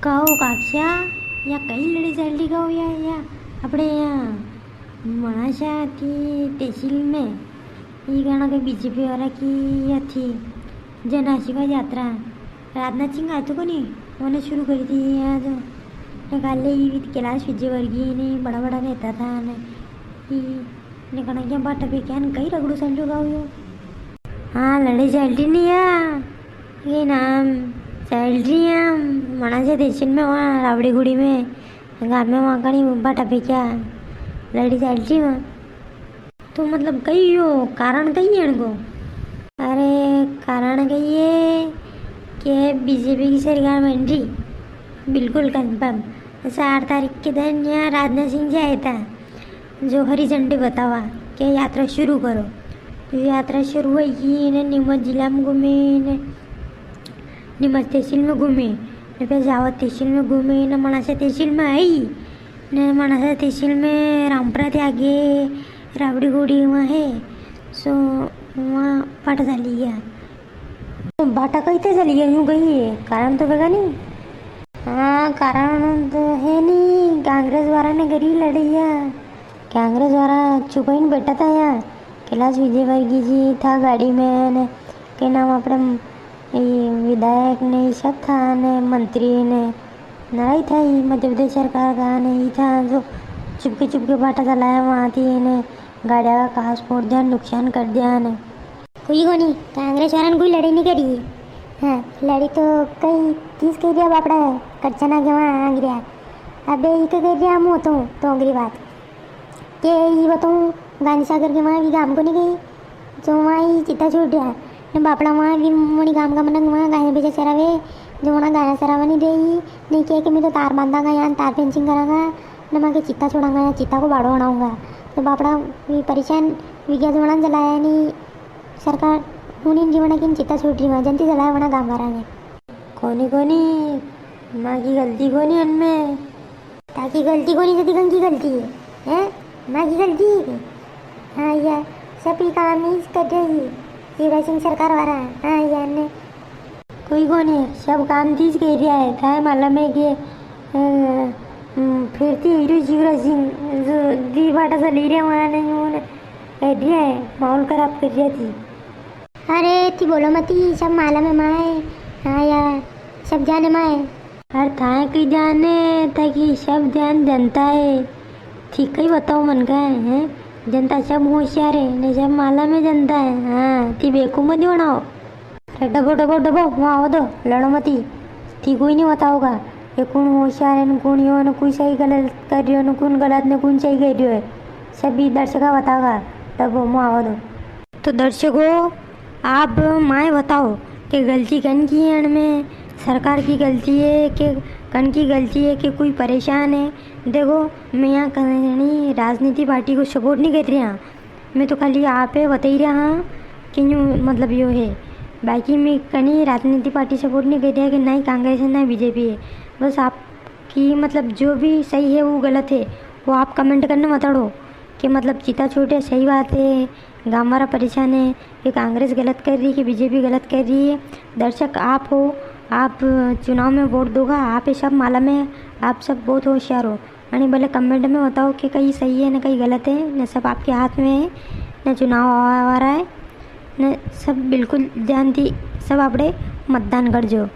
કહો કાક્ષા યા કઈ લડી ચાલતી કહો યા આપણે મણાશાથી तहसील में ये गाना के बीजेपी वाला की या थी जन आशीर्वाद यात्रा राजनाथ सिंह आए तो को नहीं उन्होंने शुरू करी थी आज निकाल कैलाश विजयवर्गीय ने बड़ा बड़ा नेता था ने कहना क्या बाटा पे क्या कई रगड़ू संजो गाँव यो हाँ लड़े चलती नहीं ये नाम चल रही है मनासे तहसील में वहाँ रावड़ी गुड़ी में गाँव में वहाँ कहीं बाटा पे क्या लड़ी चलती वहाँ तो मतलब कही हो कारण कही है इनको अरे कारण कही है कि बीजेपी की सरकार बन रही बिल्कुल कंफर्म 8 तारीख के दिन यहाँ राजनाथ सिंह जी आया था जो हरी झंडी बतावा कि यात्रा शुरू करो तो यात्रा शुरू हुई ने नीमच जिला में घूमे ने नीमच तहसील में घूमे ने फिर जावत तहसील में घूमे ने मनासा तहसील में आई ने मनासा तहसील में रामपुरा थे आगे रावड़ी गुड़ी वहाँ है सो वहाँ बाटा चली गया तो बाटा कहीं तो चली गया यूँ गई है कारण तो बेगा नहीं हाँ कारण तो है नहीं कांग्रेस वाला ने गरी लड़ी है कांग्रेस वाला छुपा ही बैठा था यहाँ कैलाश विजयवर्गीय जी था गाड़ी में ने के नाम अपने विधायक ने सब था ने मंत्री ने लड़ाई था ही मध्य प्रदेश सरकार का नहीं था जो चुपके बाटा चलाया वहाँ थी ने गाड़िया का घास फोड़ दिया नुकसान कर दिया ने कोई को नहीं कांग्रेस वाला कोई लड़ी नहीं करी हाँ लड़ी तो कई किस कह दिया बापड़ा है कच्चना के वहाँ आ गया अबे ये तो कह दिया मुँह तो अगली बात कि ये बताऊँ गांधी सागर के वहाँ भी गाँव को नहीं गई जो वहाँ ही चिता छूट गया ने बापड़ा वहाँ भी मोड़ी गाँव का मन वहाँ गाय बेचा चरावे जो वहाँ गाय चरावा नहीं दे नहीं किया कि मैं तो तार बांधागा यहाँ तार फेंसिंग करागा न मैं के चित्ता छोड़ाऊंगा यहाँ चित्ता को बाड़ो बनाऊंगा तो बापड़ा भी परेशान विज्ञा जोड़ा जलाया नहीं सरकार उन्हीं जीवन की चित्ता छूट रही वहाँ जनती जलाया वहाँ गाँव वाला ने कोनी माँ की गलती कोनी उनमें ताकि गलती कोनी तो दिखन की गलती है माँ की गलती है हाँ यार सब ही काम ही कर रही शिवराज सिंह सरकार वाला हाँ यार ने कोई को नहीं सब काम तीज कह रहा है था मालूम है कि फिरती हीरो शिवराज सिंह जो दी बाटा से ले रहे वहाँ नहीं उन्होंने कह दिया है माहौल खराब कर दिया थी अरे थी बोलो मती सब मालूम है माए हाँ यार सब जाने माए हर था की जाने ताकि सब ध्यान जनता है ठीक ही बताओ मन का है जनता सब होशियार है नहीं सब मालूम है जनता है हाँ थी बेकू मत बनाओ डबो वहाँ आओ दो लड़ो मती थी कोई नहीं बताओगा ये कौन होशियार है कौन यो न कोई सही गलत कर रही हो न कौन गलत न कौन सही कर रही हो सभी दर्शक बताओगा तब वहाँ आओ दो तो दर्शकों आप माए बताओ कि गलती कन की है इनमें सरकार की गलती है कि कन की गलती है कि कोई परेशान है देखो मैं यहाँ कहीं राजनीति पार्टी को सपोर्ट नहीं कर रही हाँ मैं तो खाली आप बता ही रहा हाँ कि यूँ मतलब यो है बाकी मैं कहीं राजनीति पार्टी सपोर्ट नहीं कर रहा कि ना ही कांग्रेस है ना बीजेपी है बस आपकी मतलब जो भी सही है वो गलत है वो आप कमेंट करना मत अड़ो कि मतलब चिता छोटे सही बात है गाँव वाला परेशान है कि कांग्रेस गलत कर रही है कि बीजेपी गलत कर रही है दर्शक आप हो आप चुनाव में वोट दोगा आप ये सब मालूम है आप सब बहुत होशियार हो यानी भले कमेंट में बताओ कि कहीं सही है ना कहीं गलत है न सब आपके हाथ में है न चुनाव आ रहा है न सब बिल्कुल ध्यान दी सब आपड़े मतदान कर जो।